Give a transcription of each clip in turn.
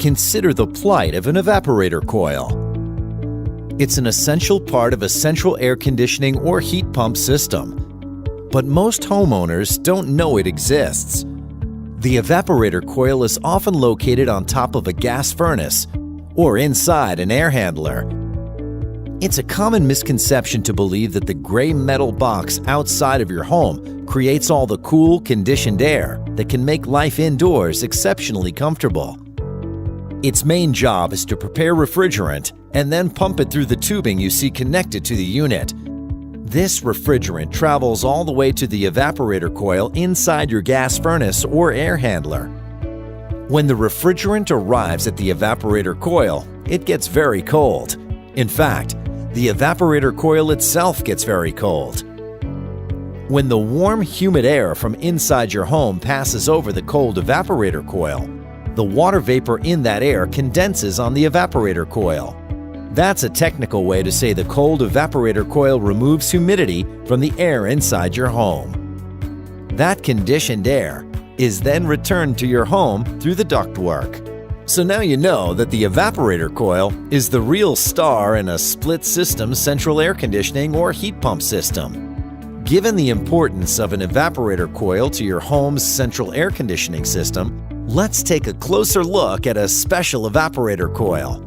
Consider the plight of an evaporator coil. It's an essential part of a central air conditioning or heat pump system, but most homeowners don't know it exists. The evaporator coil is often located on top of a gas furnace or inside an air handler. It's a common misconception to believe that the gray metal box outside of your home creates all the cool, conditioned air that can make life indoors exceptionally comfortable. Its main job is to prepare refrigerant and then pump it through the tubing you see connected to the unit. This refrigerant travels all the way to the evaporator coil inside your gas furnace or air handler. When the refrigerant arrives at the evaporator coil, it gets very cold. In fact, the evaporator coil itself gets very cold. When the warm, humid air from inside your home passes over the cold evaporator coil, the water vapor in that air condenses on the evaporator coil. That's a technical way to say the cold evaporator coil removes humidity from the air inside your home. That conditioned air is then returned to your home through the ductwork. So now you know that the evaporator coil is the real star in a split-system central air conditioning or heat pump system. Given the importance of an evaporator coil to your home's central air conditioning system, let's take a closer look at a special evaporator coil.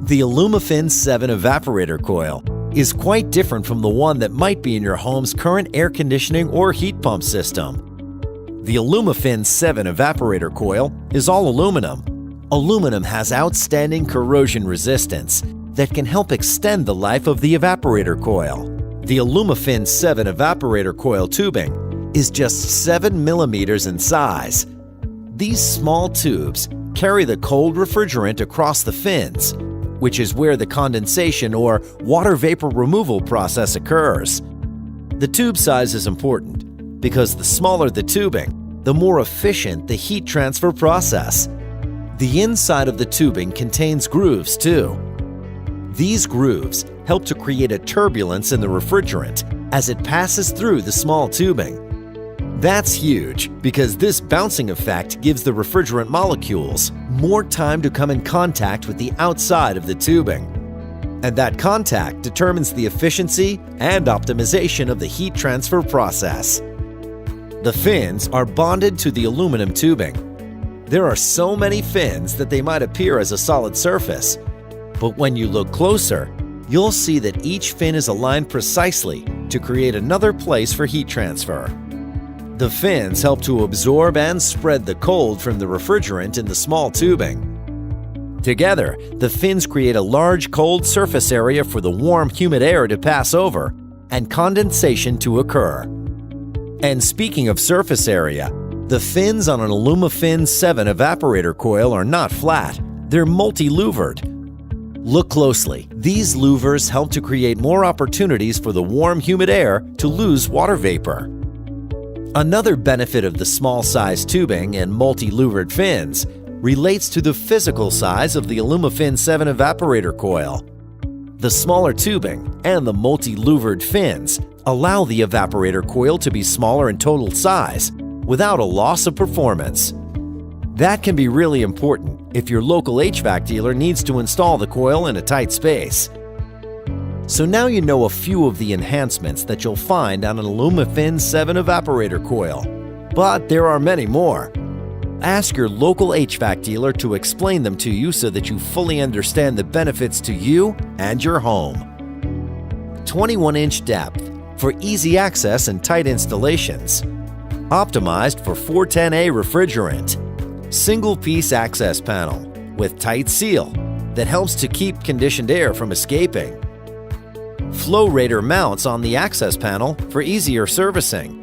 The Alumafin 7 evaporator coil is quite different from the one that might be in your home's current air conditioning or heat pump system. The Alumafin 7 evaporator coil is all aluminum. Aluminum has outstanding corrosion resistance that can help extend the life of the evaporator coil. The Alumafin 7 evaporator coil tubing is just 7 millimeters in size. These small tubes carry the cold refrigerant across the fins, which is where the condensation or water vapor removal process occurs. The tube size is important because the smaller the tubing, the more efficient the heat transfer process. The inside of the tubing contains grooves too. These grooves help to create a turbulence in the refrigerant as it passes through the small tubing. That's huge because this bouncing effect gives the refrigerant molecules more time to come in contact with the outside of the tubing. And that contact determines the efficiency and optimization of the heat transfer process. The fins are bonded to the aluminum tubing. There are so many fins that they might appear as a solid surface. But when you look closer, you'll see that each fin is aligned precisely to create another place for heat transfer. The fins help to absorb and spread the cold from the refrigerant in the small tubing. Together, the fins create a large cold surface area for the warm, humid air to pass over and condensation to occur. And speaking of surface area, the fins on an Alumafin 7 evaporator coil are not flat, they're multi-louvered. Look closely. These louvers help to create more opportunities for the warm, humid air to lose water vapor. Another benefit of the small size tubing and multi-louvered fins relates to the physical size of the Alumafin 7 evaporator coil. The smaller tubing and the multi-louvered fins allow the evaporator coil to be smaller in total size without a loss of performance. That can be really important if your local HVAC dealer needs to install the coil in a tight space. So now you know a few of the enhancements that you'll find on an Alumafin 7 evaporator coil. But there are many more. Ask your local HVAC dealer to explain them to you so that you fully understand the benefits to you and your home. 21-inch depth for easy access and tight installations. Optimized for 410A refrigerant. Single-piece access panel with tight seal that helps to keep conditioned air from escaping. Flow rater mounts on the access panel for easier servicing.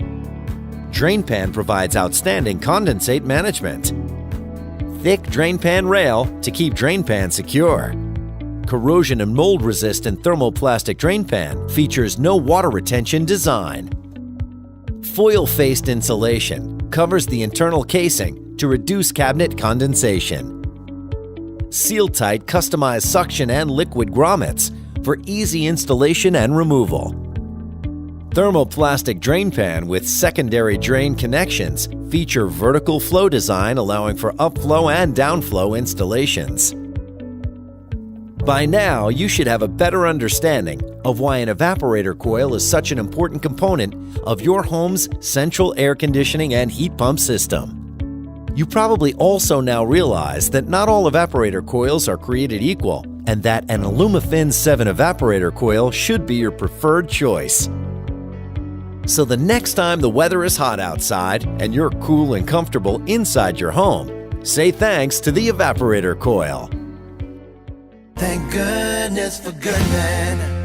Drain pan provides outstanding condensate management. Thick drain pan rail to keep drain pan secure. Corrosion and mold resistant thermoplastic drain pan features no water retention design. Foil-faced insulation covers the internal casing to reduce cabinet condensation. Seal-tight customized suction and liquid grommets for easy installation and removal. Thermoplastic drain pan with secondary drain connections feature vertical flow design allowing for upflow and downflow installations. By now, you should have a better understanding of why an evaporator coil is such an important component of your home's central air conditioning and heat pump system. You probably also now realize that not all evaporator coils are created equal, and that an AlumaFin 7 evaporator coil should be your preferred choice. So the next time the weather is hot outside and you're cool and comfortable inside your home, say thanks to the evaporator coil. Thank goodness for Goodman.